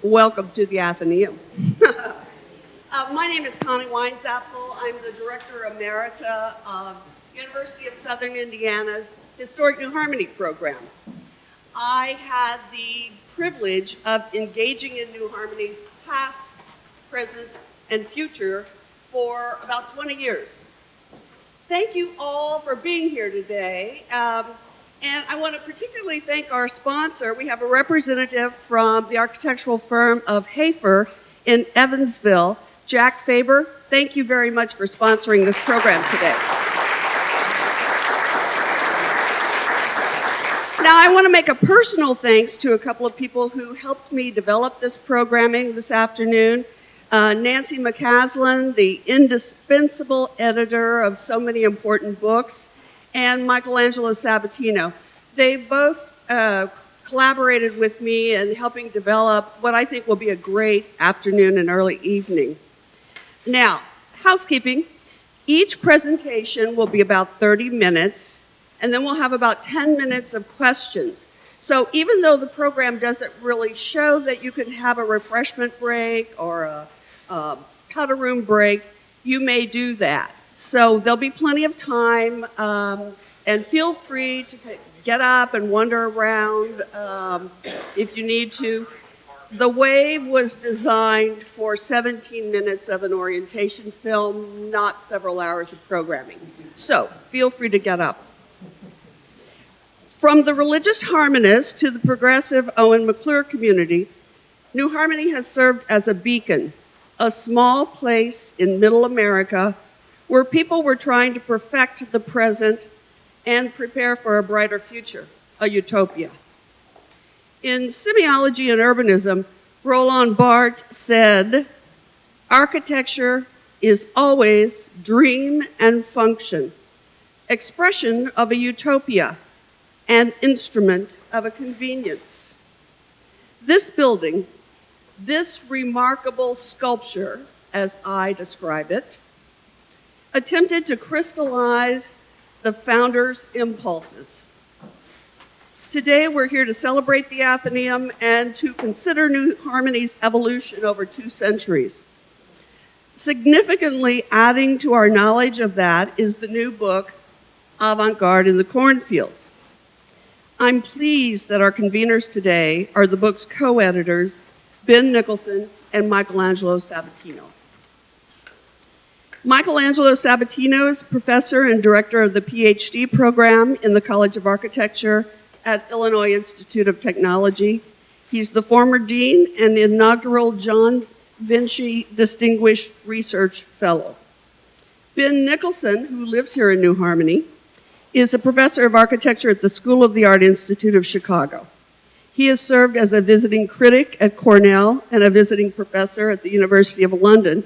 Welcome to the Athenaeum. My name is Connie Weinzapfel. I'm the Director Emerita of University of Southern Indiana's Historic New Harmony program. I had the privilege of engaging in New Harmony's past, present, and future for about 20 years. Thank you all for being here today. And I want to particularly thank our sponsor. We have a representative from the architectural firm of Hafer in Evansville, Jack Faber. Thank you very much for sponsoring this program today. Now, I want to make a personal thanks to a couple of people who helped me develop this programming this afternoon. Nancy McCaslin, the indispensable editor of so many important books, and Michelangelo Sabatino. They both collaborated with me in helping develop what I think will be a great afternoon and early evening. Now, housekeeping. Each presentation will be about 30 minutes, and then we'll have about 10 minutes of questions. So even though the program doesn't really show that you can have a refreshment break or a powder room break, you may do that. So there'll be plenty of time, and feel free to get up and wander around if you need to. The Wave was designed for 17 minutes of an orientation film, not several hours of programming. So feel free to get up. From the religious harmonist to the progressive Owen McClure community, New Harmony has served as a beacon, a small place in middle America where people were trying to perfect the present and prepare for a brighter future, a utopia. In Semiology and Urbanism, Roland Barthes said, "Architecture is always dream and function, expression of a utopia, and instrument of a convenience." This building, this remarkable sculpture, as I describe it, attempted to crystallize the founder's impulses. Today, we're here to celebrate the Athenaeum and to consider New Harmony's evolution over 2 centuries. Significantly adding to our knowledge of that is the new book, Avant-Garde in the Cornfields. I'm pleased that our conveners today are the book's co-editors, Ben Nicholson and Michelangelo Sabatino. Michelangelo Sabatino is professor and director of the PhD program in the College of Architecture at Illinois Institute of Technology. He's the former dean and the inaugural John Vinci Distinguished Research Fellow. Ben Nicholson, who lives here in New Harmony, is a professor of architecture at the School of the Art Institute of Chicago. He has served as a visiting critic at Cornell and a visiting professor at the University of London,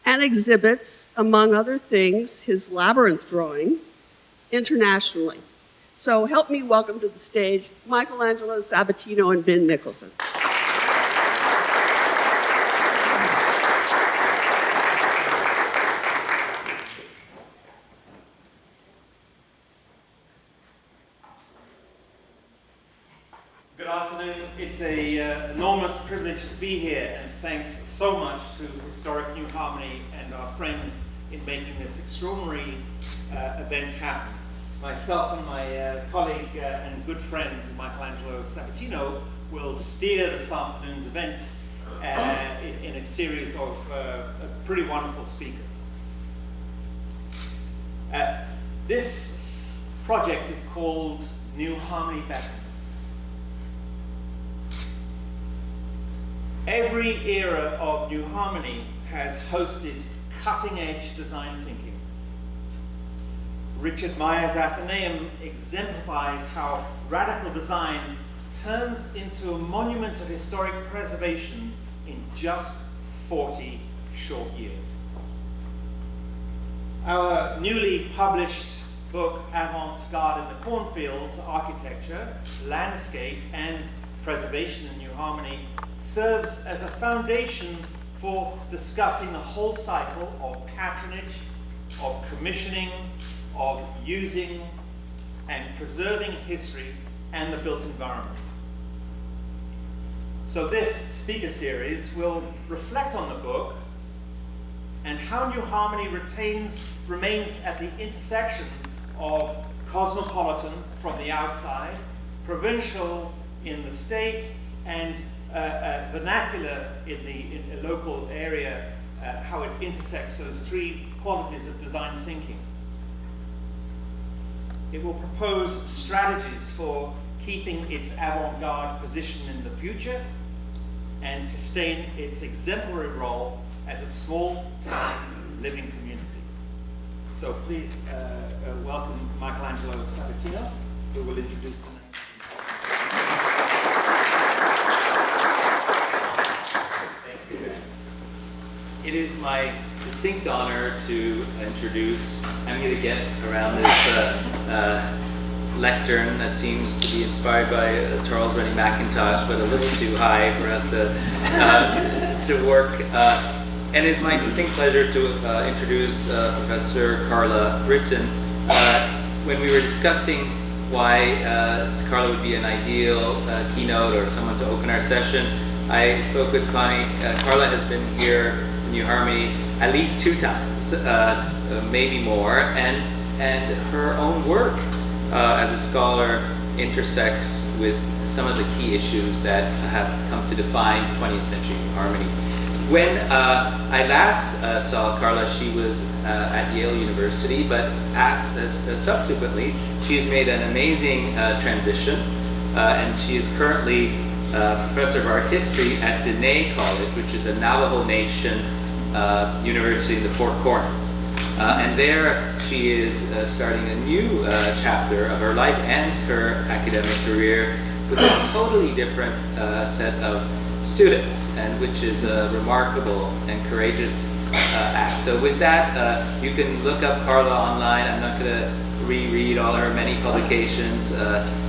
and exhibits, among other things, his labyrinth drawings internationally. So help me welcome to the stage Michelangelo Sabatino and Ben Nicholson. Good afternoon. It's an enormous privilege to be here, and thanks so much to Historic New Harmony and our friends in making this extraordinary event happen. Myself and my colleague and good friend Michelangelo Sabatino will steer this afternoon's events in a series of pretty wonderful speakers. This project is called New Harmony Beckons. Every era of New Harmony has hosted cutting-edge design thinking. Richard Meyer's Athenaeum exemplifies how radical design turns into a monument of historic preservation in just 40 short years. Our newly published book, Avant-Garde in the Cornfields, Architecture, Landscape, and Preservation in New Harmony, serves as a foundation for discussing the whole cycle of patronage, of commissioning, of using and preserving history and the built environment. So this speaker series will reflect on the book and how New Harmony remains at the intersection of cosmopolitan from the outside, provincial in the state, and vernacular in the local area, how it intersects those three qualities of design thinking. It will propose strategies for keeping its avant-garde position in the future and sustain its exemplary role as a small-town living community. So please welcome Michelangelo Sabatino, who will introduce the next speaker. Thank you. It is my distinct honor to introduce, I'm going to get around this lectern that seems to be inspired by Charles Rennie Mackintosh, but a little too high for us to work. And it's my distinct pleasure to introduce Professor Carla Britton. When we were discussing why Carla would be an ideal keynote or someone to open our session, I spoke with Connie. Carla has been here in New Harmony at least 2 times, maybe more, and her own work as a scholar intersects with some of the key issues that have come to define 20th century New Harmony. When I last saw Carla, she was at Yale University, but subsequently she's made an amazing transition, and she is currently professor of art history at Dene College, which is a Navajo Nation university in the Four Corners. And there she is starting a new chapter of her life and her academic career with a totally different set of students, and which is a remarkable and courageous act. So with that, you can look up Carla online. I'm not going to reread all her many publications,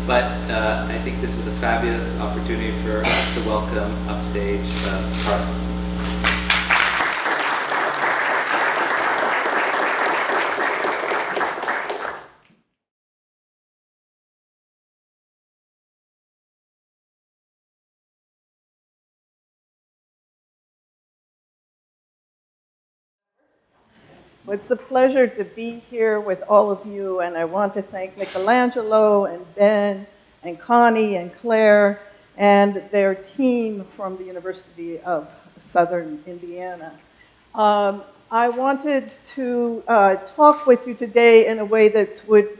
but I think this is a fabulous opportunity for us to welcome upstage Carla. Well, it's a pleasure to be here with all of you, and I want to thank Michelangelo and Ben and Connie and Claire and their team from the University of Southern Indiana. I wanted to talk with you today in a way that would,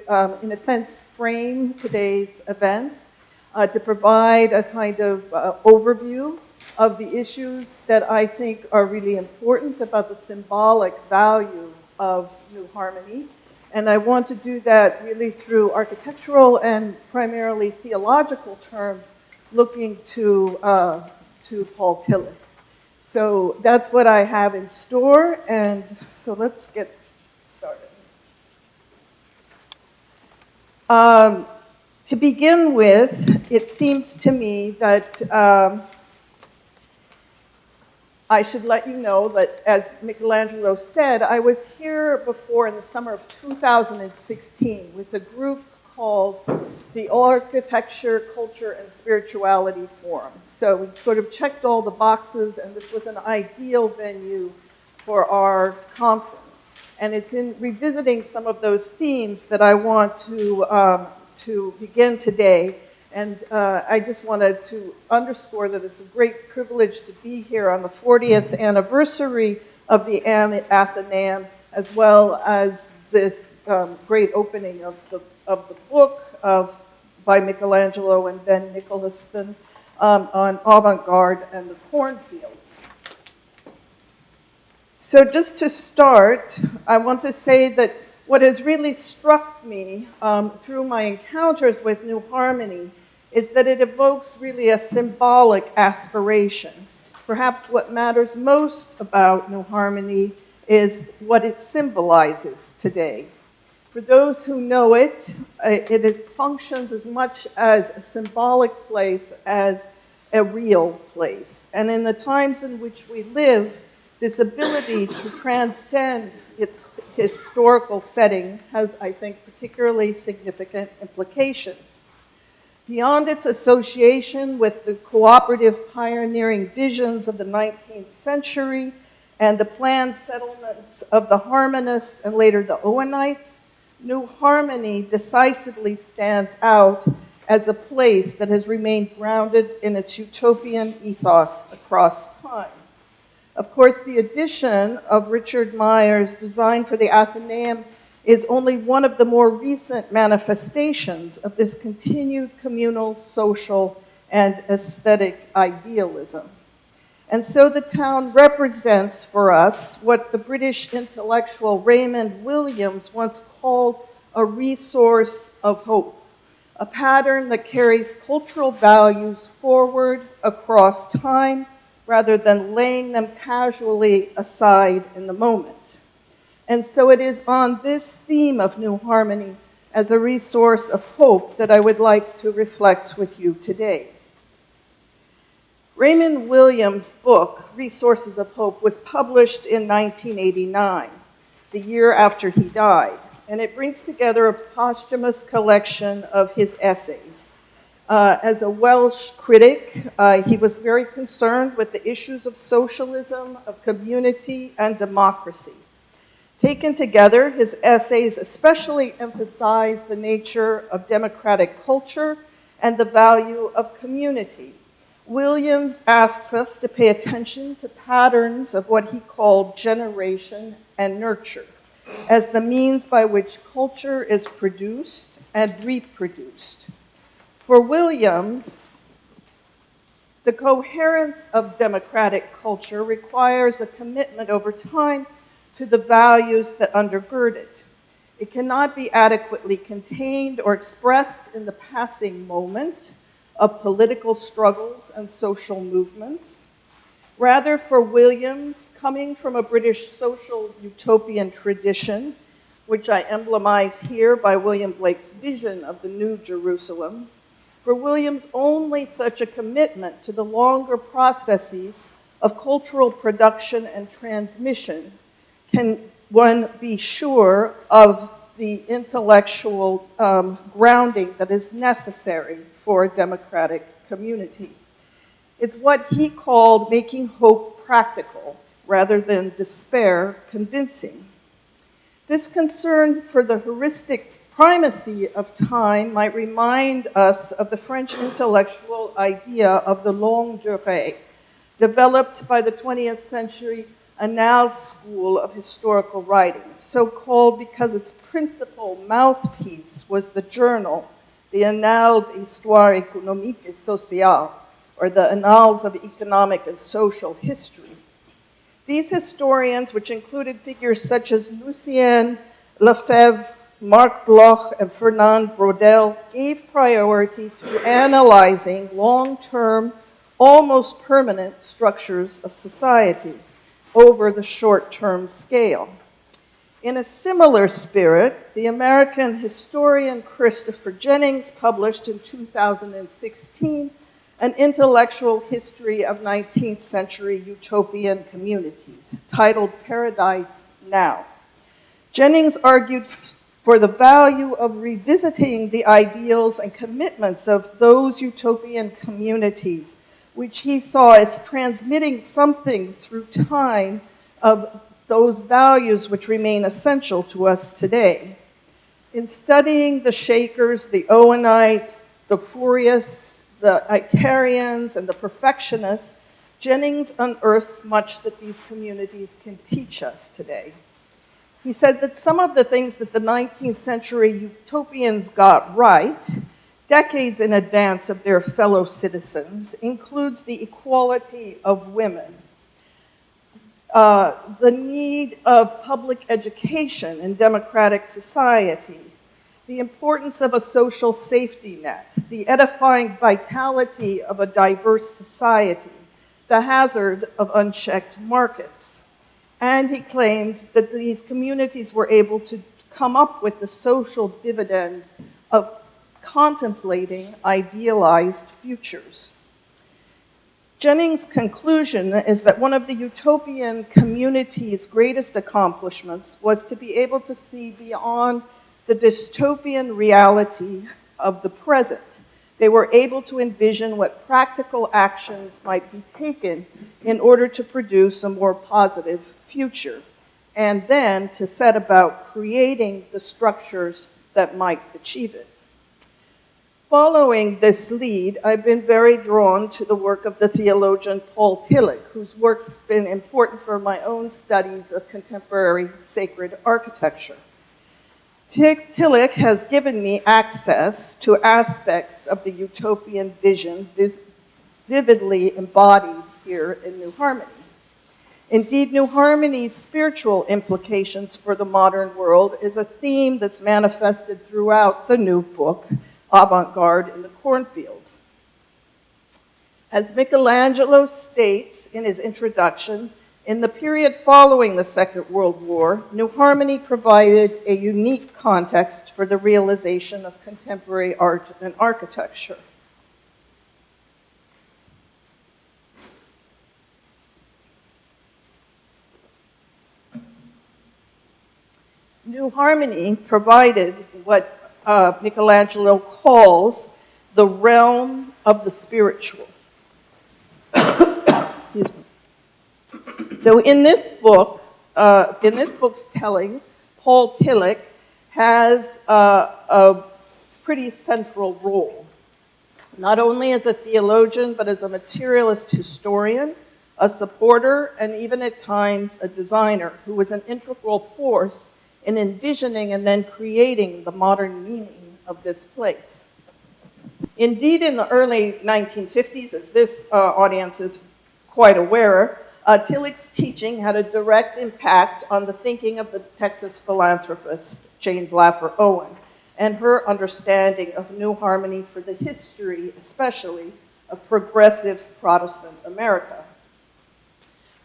in a sense, frame today's events, to provide a kind of overview of the issues that I think are really important about the symbolic value of New Harmony. And I want to do that really through architectural and primarily theological terms, looking to Paul Tillich. So that's what I have in store, and so let's get started. To begin with, it seems to me that I should let you know that, as Michelangelo said, I was here before in the summer of 2016 with a group called the Architecture, Culture, and Spirituality Forum. So we sort of checked all the boxes, and this was an ideal venue for our conference. And it's in revisiting some of those themes that I want to begin today. And I just wanted to underscore that it's a great privilege to be here on the 40th anniversary of the Athenaeum, as well as this great opening of the book by Michelangelo and Ben Nicholson on avant-garde and the cornfields. So just to start, I want to say that what has really struck me through my encounters with New Harmony is that it evokes really a symbolic aspiration. Perhaps what matters most about New Harmony is what it symbolizes today. For those who know it, it functions as much as a symbolic place as a real place. And in the times in which we live, this ability to transcend its historical setting has, I think, particularly significant implications. Beyond its association with the cooperative pioneering visions of the 19th century and the planned settlements of the Harmonists and later the Owenites, New Harmony decisively stands out as a place that has remained grounded in its utopian ethos across time. Of course, the addition of Richard Meyer's design for the Athenaeum is only one of the more recent manifestations of this continued communal, social, and aesthetic idealism. And so the town represents for us what the British intellectual Raymond Williams once called a resource of hope, a pattern that carries cultural values forward across time rather than laying them casually aside in the moment. And so it is on this theme of New Harmony as a resource of hope that I would like to reflect with you today. Raymond Williams' book, Resources of Hope, was published in 1989, the year after he died, and it brings together a posthumous collection of his essays. As a Welsh critic, he was very concerned with the issues of socialism, of community, and democracy. Taken together, his essays especially emphasize the nature of democratic culture and the value of community. Williams asks us to pay attention to patterns of what he called generation and nurture as the means by which culture is produced and reproduced. For Williams, the coherence of democratic culture requires a commitment over time to the values that undergird it. It cannot be adequately contained or expressed in the passing moment of political struggles and social movements. Rather, for Williams, coming from a British social utopian tradition, which I emblemize here by William Blake's vision of the New Jerusalem, for Williams, only such a commitment to the longer processes of cultural production and transmission can one be sure of the intellectual grounding that is necessary for a democratic community. It's what he called making hope practical rather than despair convincing. This concern for the heuristic primacy of time might remind us of the French intellectual idea of the longue durée, developed by the 20th century Annales School of Historical Writing, so called because its principal mouthpiece was the journal, the Annales d'Histoire économique et sociale, or the Annals of Economic and Social History. These historians, which included figures such as Lucien Lefebvre, Marc Bloch, and Fernand Braudel, gave priority to analyzing long-term, almost permanent structures of society over the short-term scale. In a similar spirit, the American historian Christopher Jennings published in 2016 an intellectual history of 19th century utopian communities, titled Paradise Now. Jennings argued for the value of revisiting the ideals and commitments of those utopian communities, which he saw as transmitting something through time of those values which remain essential to us today. In studying the Shakers, the Owenites, the Fourierists, the Icarians, and the Perfectionists, Jennings unearths much that these communities can teach us today. He said that some of the things that the 19th century utopians got right, decades in advance of their fellow citizens, includes the equality of women, the need of public education in democratic society, the importance of a social safety net, the edifying vitality of a diverse society, the hazard of unchecked markets. And he claimed that these communities were able to come up with the social dividends of contemplating idealized futures. Jennings' conclusion is that one of the utopian community's greatest accomplishments was to be able to see beyond the dystopian reality of the present, They were able to envision what practical actions might be taken in order to produce a more positive future, and then to set about creating the structures that might achieve it. Following this lead, I've been very drawn to the work of the theologian Paul Tillich, whose work's been important for my own studies of contemporary sacred architecture. Tillich has given me access to aspects of the utopian vision vividly embodied here in New Harmony. Indeed, New Harmony's spiritual implications for the modern world is a theme that's manifested throughout the new book, Avant-Garde in the Cornfields. As Michelangelo states in his introduction, in the period following the Second World War, New Harmony provided a unique context for the realization of contemporary art and architecture. New Harmony provided what Michelangelo calls the realm of the spiritual. Excuse me. So in this book's telling, Paul Tillich has a pretty central role, not only as a theologian, but as a materialist historian, a supporter, and even at times a designer who was an integral force in envisioning and then creating the modern meaning of this place. Indeed, in the early 1950s, as this audience is quite aware, Tillich's teaching had a direct impact on the thinking of the Texas philanthropist Jane Blaffer Owen and her understanding of New Harmony for the history, especially, of progressive Protestant America.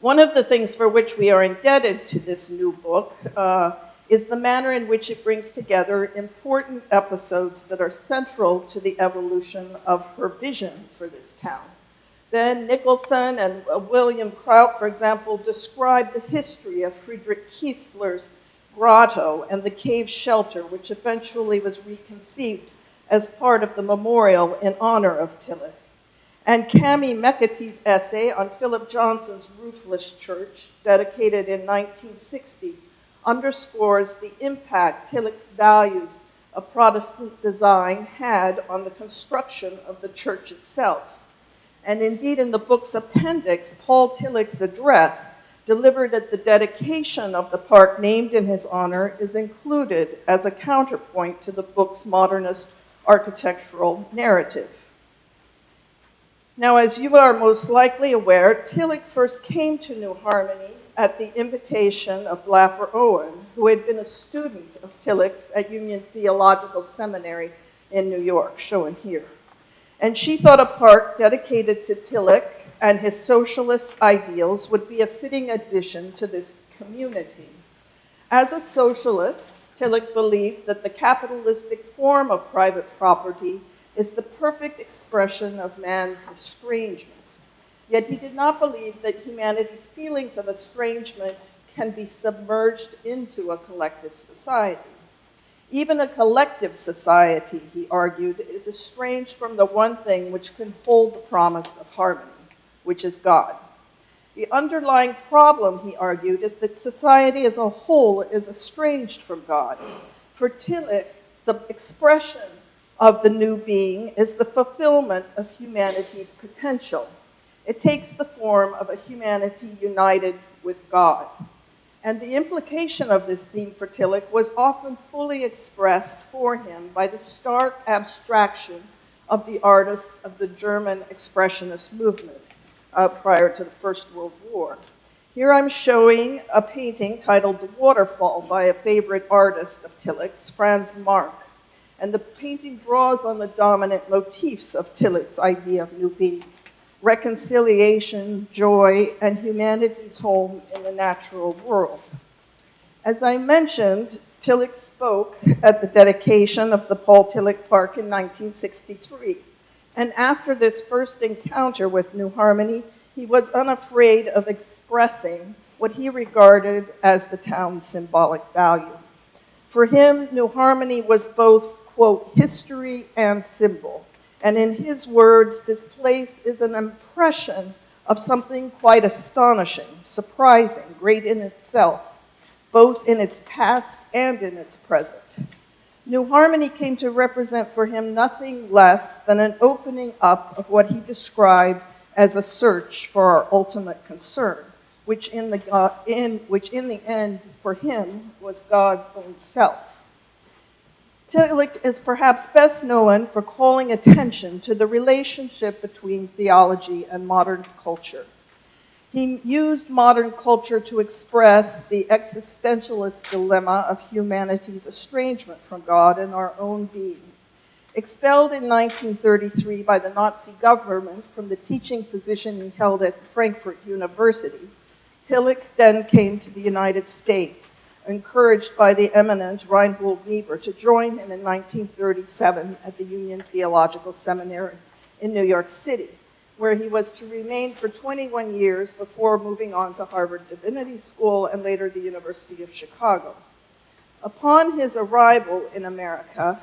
One of the things for which we are indebted to this new book is the manner in which it brings together important episodes that are central to the evolution of her vision for this town. Ben Nicholson and William Kraut, for example, describe the history of Friedrich Kiesler's grotto and the cave shelter, which eventually was reconceived as part of the memorial in honor of Tillich. And Cami Meketi's essay on Philip Johnson's roofless church, dedicated in 1960, underscores the impact Tillich's values of Protestant design had on the construction of the church itself. And indeed, in the book's appendix, Paul Tillich's address, delivered at the dedication of the park named in his honor, is included as a counterpoint to the book's modernist architectural narrative. Now, as you are most likely aware, Tillich first came to New Harmony at the invitation of Blaffer Owen, who had been a student of Tillich's at Union Theological Seminary in New York, shown here. And she thought a park dedicated to Tillich and his socialist ideals would be a fitting addition to this community. As a socialist, Tillich believed that the capitalistic form of private property is the perfect expression of man's estrangement. Yet he did not believe that humanity's feelings of estrangement can be submerged into a collective society. Even a collective society, he argued, is estranged from the one thing which can hold the promise of harmony, which is God. The underlying problem, he argued, is that society as a whole is estranged from God. For Tillich, the expression of the new being is the fulfillment of humanity's potential. It takes the form of a humanity united with God. And the implication of this theme for Tillich was often fully expressed for him by the stark abstraction of the artists of the German Expressionist movement prior to the First World War. Here I'm showing a painting titled The Waterfall by a favorite artist of Tillich's, Franz Marc. And the painting draws on the dominant motifs of Tillich's idea of new being: reconciliation, joy, and humanity's home in the natural world. As I mentioned, Tillich spoke at the dedication of the Paul Tillich Park in 1963. And after this first encounter with New Harmony, he was unafraid of expressing what he regarded as the town's symbolic value. For him, New Harmony was both, quote, history and symbol. And in his words, this place is an impression of something quite astonishing, surprising, great in itself, both in its past and in its present. New Harmony came to represent for him nothing less than an opening up of what he described as a search for our ultimate concern, which in the end, for him, was God's own self. Tillich is perhaps best known for calling attention to the relationship between theology and modern culture. He used modern culture to express the existentialist dilemma of humanity's estrangement from God and our own being. Expelled in 1933 by the Nazi government from the teaching position he held at Frankfurt University, Tillich then came to the United States, encouraged by the eminent Reinhold Niebuhr to join him in 1937 at the Union Theological Seminary in New York City, where he was to remain for 21 years before moving on to Harvard Divinity School and later the University of Chicago. Upon his arrival in America,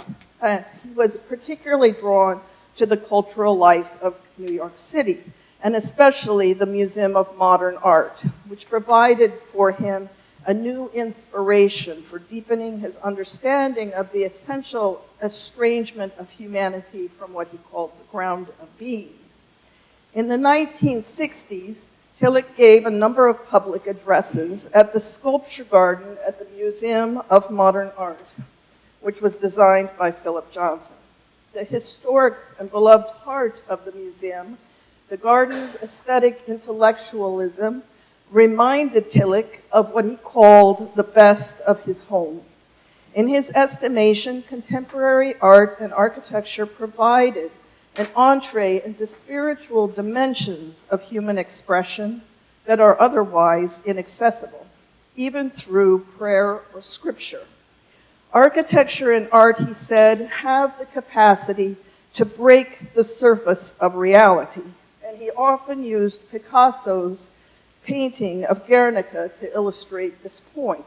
he was particularly drawn to the cultural life of New York City, and especially the Museum of Modern Art, which provided for him a new inspiration for deepening his understanding of the essential estrangement of humanity from what he called the ground of being. In the 1960s, Tillich gave a number of public addresses at the Sculpture Garden at the Museum of Modern Art, which was designed by Philip Johnson. The historic and beloved heart of the museum, the garden's aesthetic intellectualism, reminded Tillich of what he called the best of his home. In his estimation, contemporary art and architecture provided an entree into spiritual dimensions of human expression that are otherwise inaccessible, even through prayer or scripture. Architecture and art, he said, have the capacity to break the surface of reality, and he often used Picasso's painting of Guernica to illustrate this point.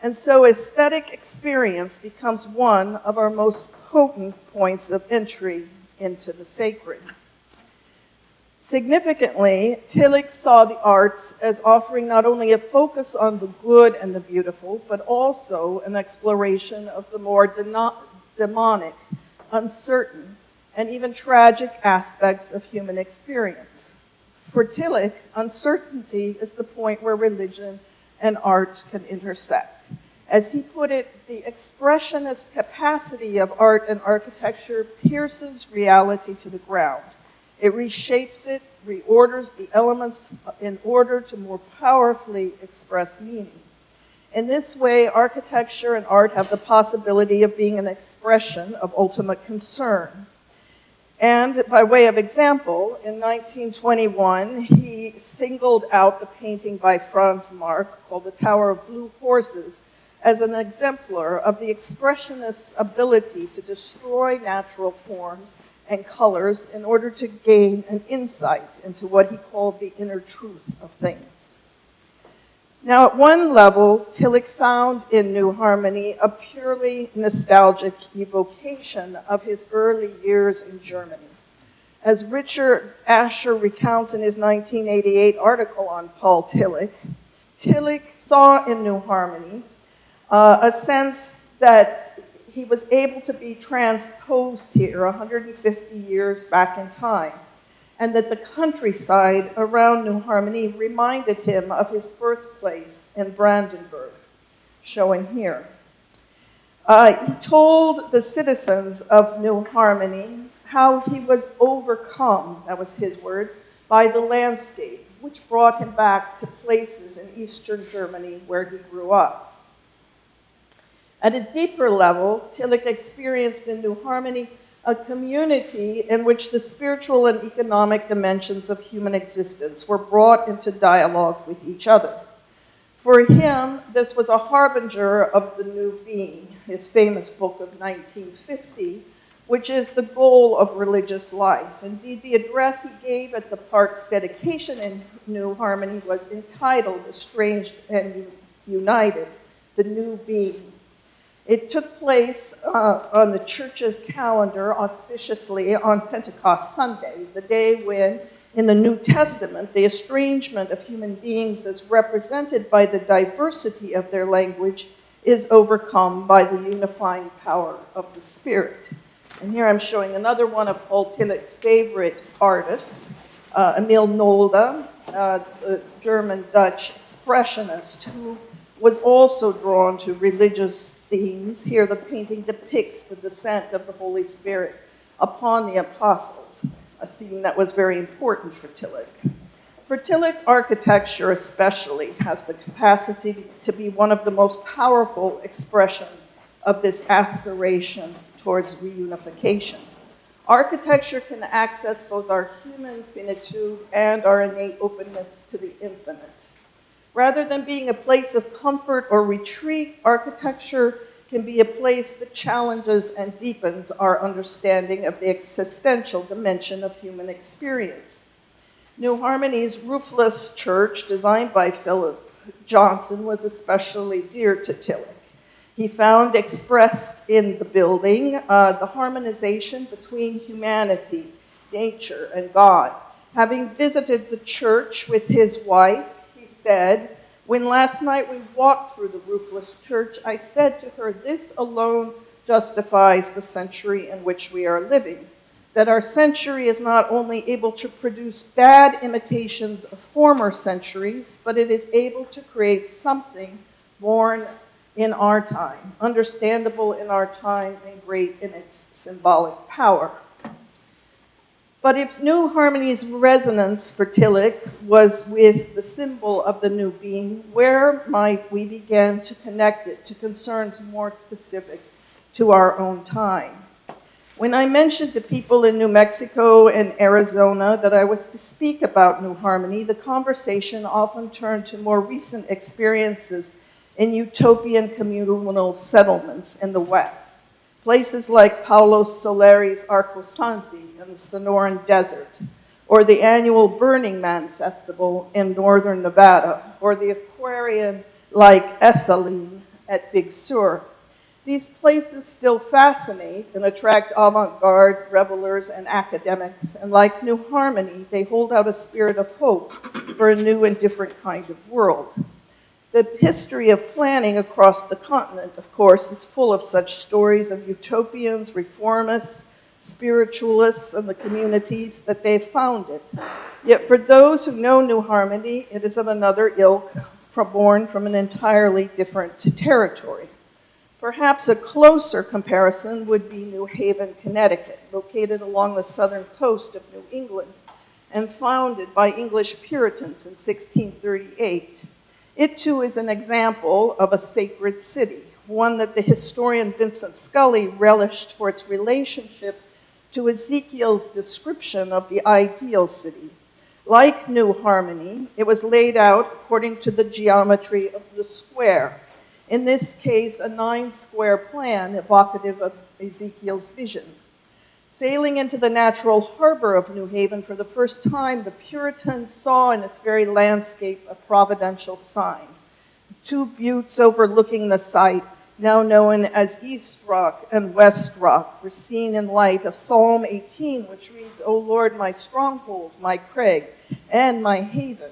And so aesthetic experience becomes one of our most potent points of entry into the sacred. Significantly, Tillich saw the arts as offering not only a focus on the good and the beautiful, but also an exploration of the more demonic, uncertain, and even tragic aspects of human experience. For Tillich, uncertainty is the point where religion and art can intersect. As he put it, the expressionist capacity of art and architecture pierces reality to the ground. It reshapes it, reorders the elements in order to more powerfully express meaning. In this way, architecture and art have the possibility of being an expression of ultimate concern. And by way of example, in 1921, he singled out the painting by Franz Marc called The Tower of Blue Horses as an exemplar of the expressionist's ability to destroy natural forms and colors in order to gain an insight into what he called the inner truth of things. Now, at one level, Tillich found in New Harmony a purely nostalgic evocation of his early years in Germany. As Richard Asher recounts in his 1988 article on Paul Tillich, Tillich saw in New Harmony a sense that he was able to be transposed here 150 years back in time, and that the countryside around New Harmony reminded him of his birthplace in Brandenburg, showing here. He told the citizens of New Harmony how he was overcome, that was his word, by the landscape, which brought him back to places in Eastern Germany where he grew up. At a deeper level, Tillich experienced in New Harmony a community in which the spiritual and economic dimensions of human existence were brought into dialogue with each other. For him, this was a harbinger of the new being, his famous book of 1950, which is the goal of religious life. Indeed, the address he gave at the park's dedication in New Harmony was entitled Estranged and United, the New Being. It took place on the church's calendar auspiciously on Pentecost Sunday, the day when, in the New Testament, the estrangement of human beings as represented by the diversity of their language is overcome by the unifying power of the Spirit. And here I'm showing another one of Paul Tillich's favorite artists, Emil Nolde, the German-Dutch expressionist, who was also drawn to religious themes. Here the painting depicts the descent of the Holy Spirit upon the apostles, a theme that was very important for Tillich. For Tillich, architecture especially has the capacity to be one of the most powerful expressions of this aspiration towards reunification. Architecture can access both our human finitude and our innate openness to the infinite. Rather than being a place of comfort or retreat, architecture can be a place that challenges and deepens our understanding of the existential dimension of human experience. New Harmony's roofless church, designed by Philip Johnson, was especially dear to Tillich. He found expressed in the building the harmonization between humanity, nature, and God. Having visited the church with his wife, he said, "When last night we walked through the roofless church, I said to her, this alone justifies the century in which we are living. That our century is not only able to produce bad imitations of former centuries, but it is able to create something born in our time, understandable in our time, and great in its symbolic power." But if New Harmony's resonance for Tillich was with the symbol of the new being, where might we begin to connect it to concerns more specific to our own time? When I mentioned to people in New Mexico and Arizona that I was to speak about New Harmony, the conversation often turned to more recent experiences in utopian communal settlements in the West. Places like Paulo Soleri's Arcosanti in the Sonoran Desert, or the annual Burning Man Festival in northern Nevada, or the aquarium like Esalen at Big Sur. These places still fascinate and attract avant-garde revelers and academics, and like New Harmony, they hold out a spirit of hope for a new and different kind of world. The history of planning across the continent, of course, is full of such stories of utopians, reformists, spiritualists, and the communities that they've founded. Yet for those who know New Harmony, it is of another ilk, born from an entirely different territory. Perhaps a closer comparison would be New Haven, Connecticut, located along the southern coast of New England and founded by English Puritans in 1638. It too is an example of a sacred city, one that the historian Vincent Scully relished for its relationship to Ezekiel's description of the ideal city. Like New Harmony, it was laid out according to the geometry of the square. In this case, a 9-square plan evocative of Ezekiel's vision. Sailing into the natural harbor of New Haven for the first time, the Puritans saw in its very landscape a providential sign. 2 buttes overlooking the site, now known as East Rock and West Rock, were seen in light of Psalm 18, which reads, "O Lord, my stronghold, my crag, and my haven,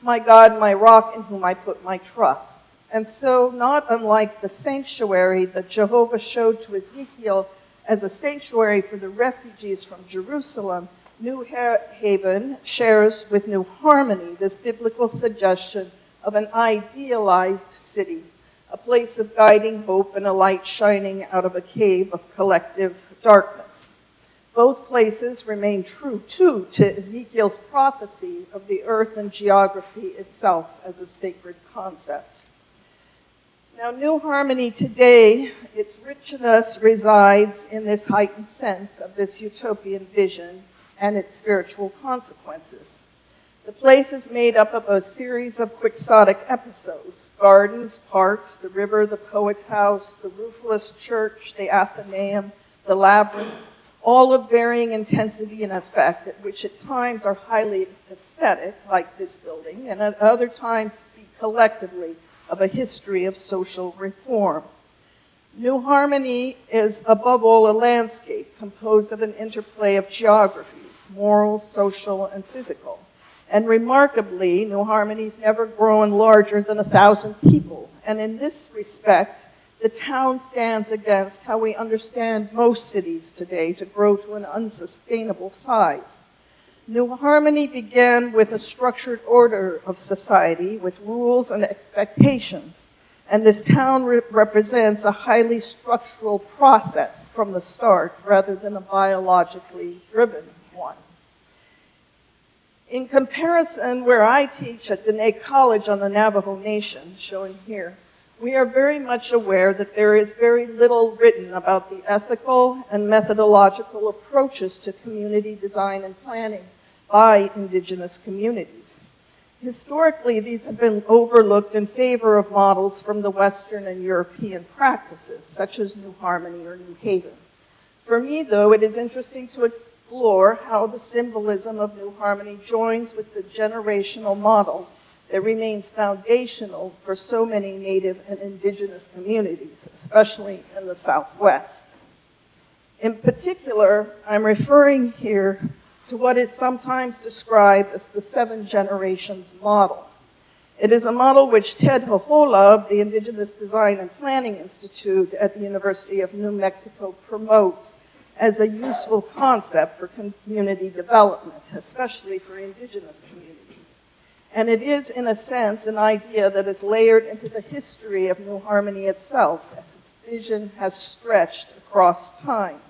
my God, my rock, in whom I put my trust." And so, not unlike the sanctuary that Jehovah showed to Ezekiel as a sanctuary for the refugees from Jerusalem, New Haven shares with New Harmony this biblical suggestion of an idealized city, a place of guiding hope and a light shining out of a cave of collective darkness. Both places remain true, too, to Ezekiel's prophecy of the earth and geography itself as a sacred concept. Now, New Harmony today, its richness resides in this heightened sense of this utopian vision and its spiritual consequences. The place is made up of a series of quixotic episodes: gardens, parks, the river, the poet's house, the roofless church, the Athenaeum, the labyrinth, all of varying intensity and effect, at which at times are highly aesthetic, like this building, and at other times speak collectively of a history of social reform. New Harmony is above all a landscape composed of an interplay of geographies, moral, social, and physical. And remarkably, New Harmony's never grown larger than 1,000 people. And in this respect, the town stands against how we understand most cities today to grow to an unsustainable size. New Harmony began with a structured order of society with rules and expectations. And this town represents a highly structural process from the start rather than a biologically driven one. In comparison, where I teach at Dene College on the Navajo Nation, shown here, we are very much aware that there is very little written about the ethical and methodological approaches to community design and planning by indigenous communities. Historically, these have been overlooked in favor of models from the Western and European practices, such as New Harmony or New Haven. For me, though, it is interesting to explore how the symbolism of New Harmony joins with the generational model that remains foundational for so many Native and indigenous communities, especially in the Southwest. In particular, I'm referring here to what is sometimes described as the 7 generations model. It is a model which Ted Hohola of the Indigenous Design and Planning Institute at the University of New Mexico promotes as a useful concept for community development, especially for indigenous communities. And it is, in a sense, an idea that is layered into the history of New Harmony itself, as its vision has stretched across time.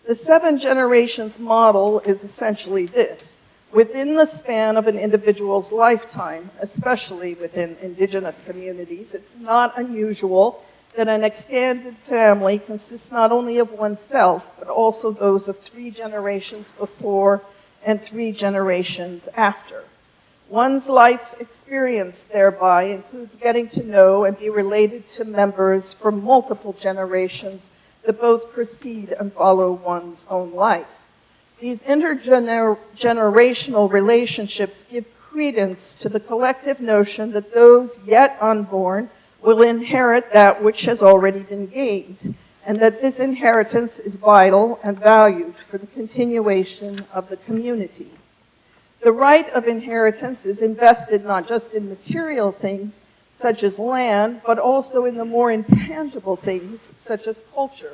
The 7 generations model is essentially this. Within the span of an individual's lifetime, especially within indigenous communities, it's not unusual that an extended family consists not only of oneself, but also those of 3 generations before and 3 generations after. One's life experience thereby includes getting to know and be related to members from multiple generations that both precede and follow one's own life. These intergenerational relationships give credence to the collective notion that those yet unborn will inherit that which has already been gained, and that this inheritance is vital and valued for the continuation of the community. The right of inheritance is invested not just in material things, such as land, but also in the more intangible things, such as culture.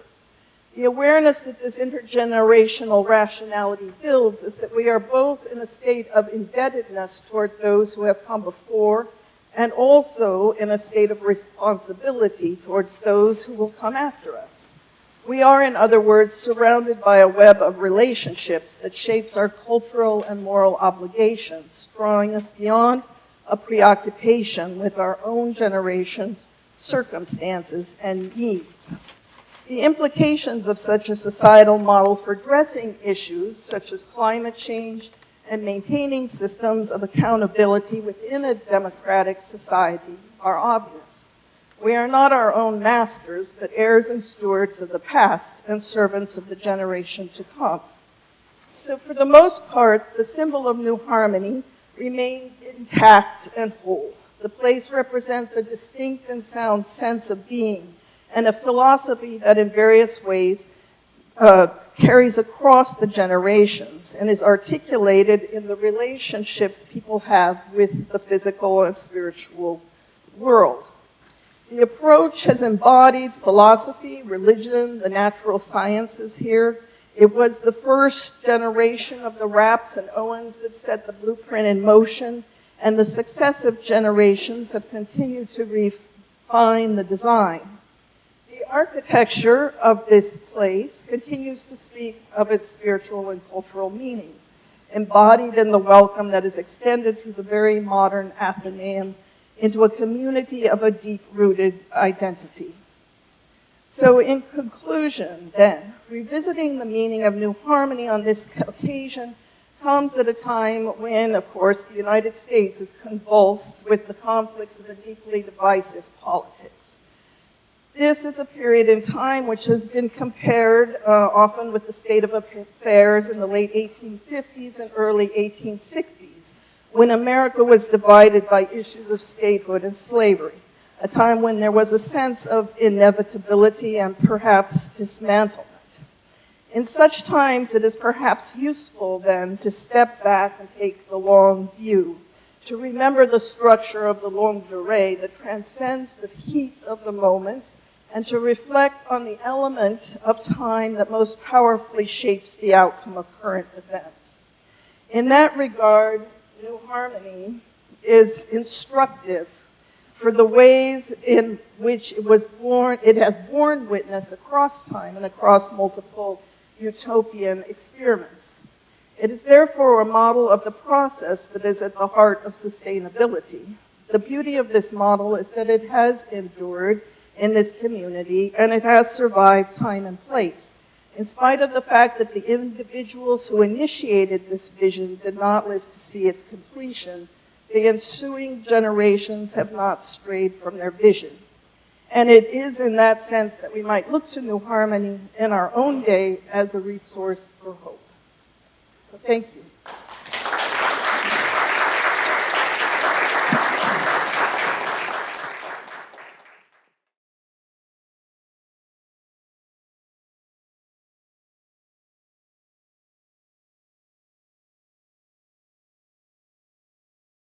The awareness that this intergenerational rationality builds is that we are both in a state of indebtedness toward those who have come before, and also in a state of responsibility towards those who will come after us. We are, in other words, surrounded by a web of relationships that shapes our cultural and moral obligations, drawing us beyond a preoccupation with our own generation's circumstances and needs. The implications of such a societal model for addressing issues such as climate change and maintaining systems of accountability within a democratic society are obvious. We are not our own masters, but heirs and stewards of the past and servants of the generation to come. So for the most part, the symbol of New Harmony remains intact and whole. The place represents a distinct and sound sense of being and a philosophy that in various ways carries across the generations and is articulated in the relationships people have with the physical and spiritual world. The approach has embodied philosophy, religion, the natural sciences here. It was the first generation of the Rapps and Owens that set the blueprint in motion, and the successive generations have continued to refine the design. The architecture of this place continues to speak of its spiritual and cultural meanings, embodied in the welcome that is extended through the very modern Athenaeum into a community of a deep-rooted identity. So in conclusion, then, revisiting the meaning of New Harmony on this occasion comes at a time when, of course, the United States is convulsed with the conflicts of a deeply divisive politics. This is a period in time which has been compared often with the state of affairs in the late 1850s and early 1860s, when America was divided by issues of statehood and slavery, a time when there was a sense of inevitability and perhaps dismantlement. In such times, it is perhaps useful then to step back and take the long view, to remember the structure of the longue durée that transcends the heat of the moment, and to reflect on the element of time that most powerfully shapes the outcome of current events. In that regard, New Harmony is instructive for the ways in which it has borne witness across time and across multiple utopian experiments. It is therefore a model of the process that is at the heart of sustainability. The beauty of this model is that it has endured in this community and it has survived time and place, in spite of the fact that the individuals who initiated this vision did not live to see its completion. The ensuing generations have not strayed from their vision. And it is in that sense that we might look to New Harmony in our own day as a resource for hope. So thank you.